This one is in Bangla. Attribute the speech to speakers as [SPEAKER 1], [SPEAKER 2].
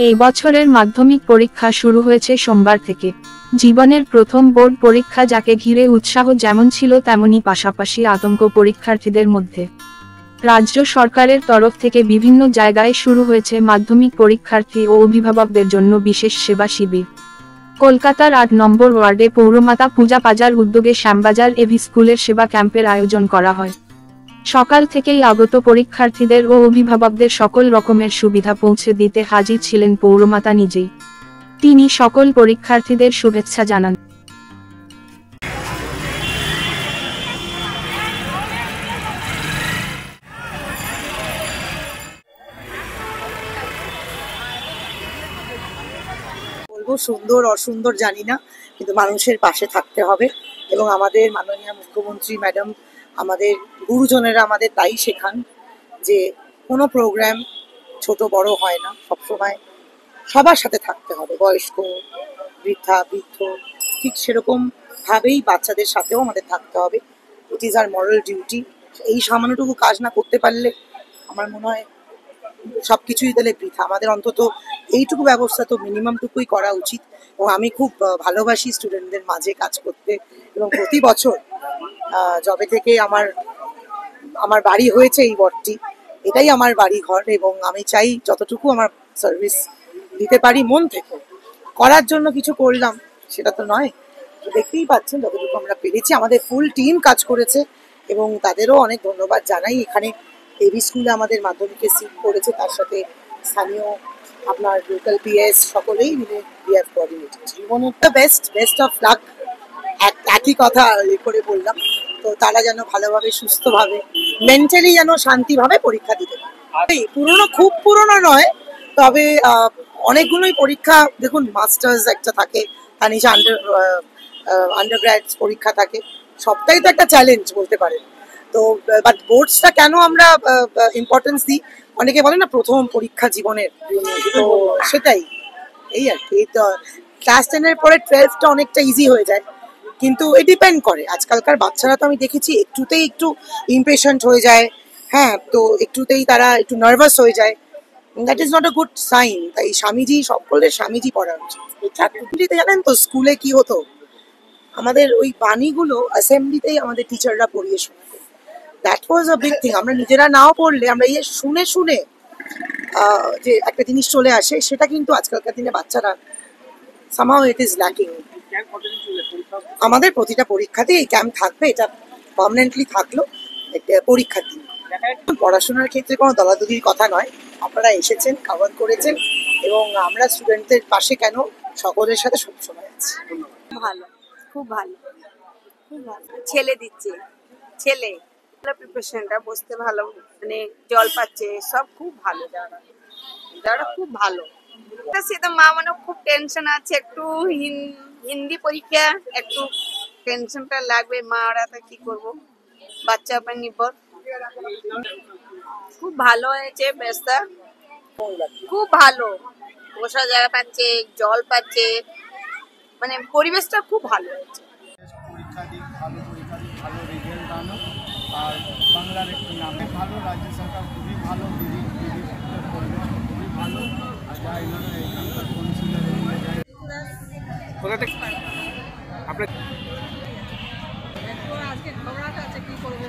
[SPEAKER 1] এই বছরের মাধ্যমিক পরীক্ষা শুরু হয়েছে সোমবার থেকে। জীবনের প্রথম বোর্ড পরীক্ষা, যাকে ঘিরে উৎসাহ যেমন ছিল তেমনি পাশাপাশি আতঙ্ক পরীক্ষার্থীদের মধ্যে। রাজ্য সরকারের তরফ থেকে বিভিন্ন জায়গায় শুরু হয়েছে মাধ্যমিক পরীক্ষার্থী ও অভিভাবকদের জন্য বিশেষ সেবা শিবির। কলকাতার ৮ নম্বর ওয়ার্ডে পৌরমাতা পূজা পাজার উদ্যোগে শ্যামবাজার এভি স্কুলের সেবা ক্যাম্পের আয়োজন করা হয়। সকাল থেকেই আগত পরীক্ষার্থীদের ও অভিভাবকদের সকল রকমের সুবিধা পৌঁছে দিতে হাজির ছিলেন পৌরমাতা নিজেই। তিনি সকল পরীক্ষার্থীদের শুভেচ্ছা জানান।
[SPEAKER 2] বলবো সুন্দর অসুন্দর জানি না, কিন্তু মানুষের পাশে থাকতে হবে এবং আমাদের মাননীয় মুখ্যমন্ত্রী ম্যাডাম, আমাদের গুরুজনেরা আমাদের তাই শেখান যে কোনো প্রোগ্রাম ছোট বড় হয় না, সবসময় সবার সাথে থাকতে হবে, বয়স্ক বৃদ্ধা বৃদ্ধ, ঠিক সেরকম ভাবেই বাচ্চাদের সাথেও আমাদের থাকতে হবে। It is our moral duty. এই সামান্যটুকু কাজ না করতে পারলে আমার মনে হয় সবকিছুই তাহলে বৃথা। আমাদের অন্তত এইটুকু ব্যবস্থা তো মিনিমামটুকুই করা উচিত। এবং আমি খুব ভালোবাসি স্টুডেন্টদের মাঝে কাজ করতে, এবং প্রতি বছর যবে থেকে আমার বাড়ি হয়েছে এই ওয়ার্ডটি, এটাই আমার বাড়ি ঘর, এবং আমি চাই যতটুকু আমার সার্ভিস দিতে পারি মন থেকে করার জন্য কিছু করলাম সেটা তো নয়। দেখতেই পাচ্ছেন যতটুকু আমরা পেরেছি, আমাদের ফুল টিম কাজ করেছে এবং তাদেরও অনেক ধন্যবাদ জানাই। এখানে এবি স্কুলে আমাদের মাধ্যমিকের সিট পড়েছে, তার সাথে স্থানীয় আপনার লোকাল পিএস সকলেই মিলে বিহেভ কোঅর্ডিনেটেড। জীবনের তো বেস্ট অফ লাক, একই কথা করে বললাম। তো তারা যেন ভালোভাবে সুস্থভাবে মেন্টালি যেন শান্তিভাবে পরীক্ষা দিতে পারে। পুরোনো খুব পুরোনো নয়, তবে অনেকগুলোই পরীক্ষা দেখুন, মাস্টার্স একটা থাকে, তার নিচে আন্ডারগ্র্যাড পরীক্ষা থাকে, সবটাই তো একটা চ্যালেঞ্জ বলতে পারেন। তো বাট বোর্ডসটা কেন আমরা ইম্পর্টেন্স দিই, অনেকে বলে না প্রথম পরীক্ষা জীবনের, তো সেটাই এই আর কি। তো ক্লাস 10-এর পরে 12টা অনেকটা ইজি হয়ে যায়, কিন্তু এ ডিপেন্ড করে। আজকালকার বাচ্চারা তো আমি দেখেছি একটুতেই একটু ইমপেশেন্ট হয়ে যায়, হ্যাঁ, তো একটুতেই তারা একটু নার্ভাস হয়ে যায়। That is not a good sign. তাই সকলের স্বামীজি পড়া উচিত। জানেন তো স্কুলে কি হতো, আমাদের ওই বাণীগুলো অ্যাসেম্বলিতেই আমাদের টিচাররা পড়িয়ে শোনাতো। That was a big thing. আমরা নিজেরা নাও পড়লে আমরা শুনে শুনে যে একটা জিনিস চলে আসে, সেটা কিন্তু আজকালকার দিনে বাচ্চারা somehow it is lacking। আমাদের প্রতিটা পরীক্ষাতেই এই ক্যাম্প থাকবে, এটা পার্মানেন্টলি থাকলো পরীক্ষার দিন। পড়াশোনার ক্ষেত্রে কোনো দলাদলির কথা নয়, আপনারা এসেছেন, কভার করেছেন, এবং আমরা স্টুডেন্টদের পাশে কেন সকলের সাথে সবসময় আছি।
[SPEAKER 3] ভালো, খুব ভালো, খুব ভালো। ছেলে দিচ্ছে, ছেলে প্রিপারেশনটা বসতে ভালো, মানে জল পাচ্ছে, সব খুব ভালো। যারা খুব ভালো, সে তো মা মানে খুব টেনশন আছে, একটু হিন্দি পরীক্ষা, একটু টেনশনটা লাগবে। মা ওরা তো কি করবো, বাচ্চা উপর নির্ভর। খুব ভালো হয়েছে ব্যবস্থা, খুব ভালো। বসার জায়গা পাচ্ছে, জল পাচ্ছে, মানে পরিবেশটা খুব ভালো হয়েছে।
[SPEAKER 4] পরীক্ষা দিক ভালো, পরীক্ষা দিক ভালো, রেজাল্ট আনো, আর বাংলার একটু নামে ভালো, রাজ্য সরকার খুবই ভালো, দিদি পরিবেশ খুবই ভালো। আর যা এখানে এখানকার কাউন্সিলর কোথা থেকে আপনার
[SPEAKER 5] আজকে খবরাটা আছে, কি করবো।